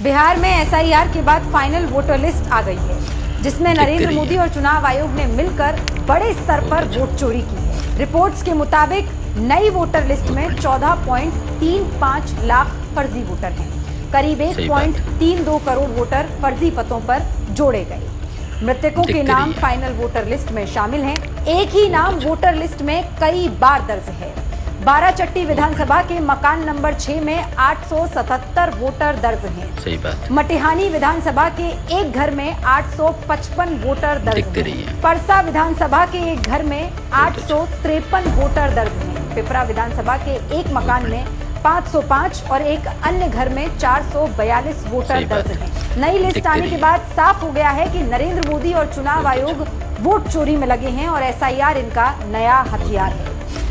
बिहार में एसआईआर के बाद फाइनल वोटर लिस्ट आ गई है, जिसमें नरेंद्र मोदी और चुनाव आयोग ने मिलकर बड़े स्तर पर वोट चोरी की है। रिपोर्ट्स के मुताबिक नई वोटर लिस्ट में 14.35 लाख फर्जी वोटर हैं। करीब 1.32 करोड़ वोटर फर्जी पतों पर जोड़े गए। मृतकों के नाम फाइनल वोटर लिस्ट में शामिल हैं। एक ही नाम वोटर लिस्ट में कई बार दर्ज है। बाराचट्टी विधानसभा के मकान नंबर 6 में 877 वोटर दर्ज हैं। सही बात। मटिहानी विधानसभा के एक घर में 855 वोटर दर्ज हैं। परसा विधानसभा के एक घर में 853 वोटर दर्ज हैं। पिपरा विधानसभा के एक मकान में 505 और एक अन्य घर में 442 वोटर दर्ज हैं। नई लिस्ट आने के बाद साफ हो गया है कि नरेंद्र मोदी और चुनाव आयोग वोट चोरी में लगे हैं और एसआईआर इनका नया हथियार है।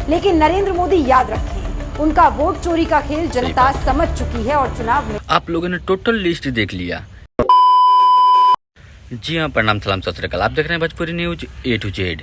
लेकिन नरेंद्र मोदी याद रखें, उनका वोट चोरी का खेल जनता समझ चुकी है और चुनाव में आप लोगों ने टोटल लिस्ट देख लिया। जी हाँ, प्रणाम सलाम सत श्री अकाल। आप देख रहे हैं Bhojpuri news A to Z।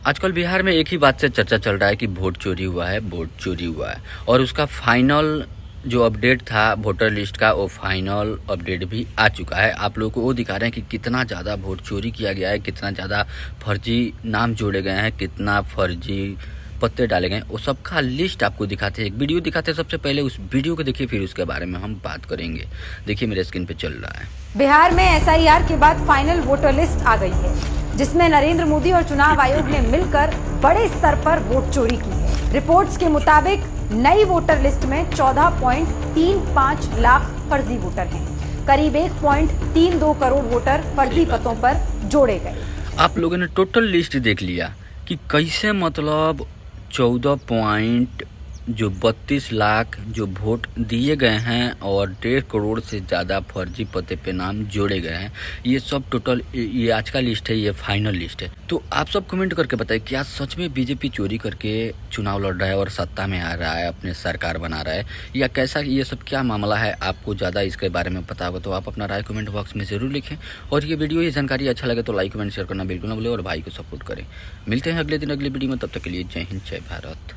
आजकल बिहार में एक ही बात से चर्चा चल रहा है कि वोट चोरी हुआ है, वोट चोरी हुआ है। और उसका फाइनल जो अपडेट था वोटर लिस्ट का, वो फाइनल अपडेट भी आ चुका है। आप लोगों को वो दिखा रहे हैं कि कितना ज़्यादा वोट चोरी किया गया है, कितना ज़्यादा फर्जी नाम जोड़े गए हैं, कितना फर्जी पत्ते डाले गए, वो सब का लिस्ट आपको दिखाते हैं। एक वीडियो दिखाते हैं। सबसे पहले उस वीडियो को देखिए, फिर उसके बारे में हम बात करेंगे। देखिए मेरे स्क्रीन पे चल रहा है। बिहार में एसआईआर के बाद फाइनल वोटर लिस्ट आ गई है, जिसमें नरेंद्र मोदी और चुनाव आयोग ने मिलकर बड़े स्तर पर वोट चोरी की है। रिपोर्ट्स के मुताबिक नई वोटर लिस्ट में 14.35 लाख फर्जी वोटर हैं। करीब 1.32 करोड़ वोटर फर्जी पतों पर जोड़े गए। आप लोगों ने टोटल लिस्ट देख लिया कि कैसे, मतलब 32 लाख जो वोट दिए गए हैं और 1.5 करोड़ से ज़्यादा फर्जी पते पे नाम जोड़े गए हैं। ये सब टोटल, ये आज का लिस्ट है, ये फाइनल लिस्ट है। तो आप सब कमेंट करके बताइए, क्या सच में बीजेपी चोरी करके चुनाव लड़ रहा है और सत्ता में आ रहा है, अपने सरकार बना रहा है, या कैसा, ये सब क्या मामला है? आपको ज़्यादा इसके बारे में पता होगा तो आप अपना राय कमेंट बॉक्स में ज़रूर लिखें। और ये वीडियो, ये जानकारी अच्छा लगे तो लाइक कमेंट शेयर करना बिल्कुल ना भूलें और भाई को सपोर्ट करें। मिलते हैं अगले दिन अगले वीडियो में। तब तक के लिए जय हिंद, जय भारत।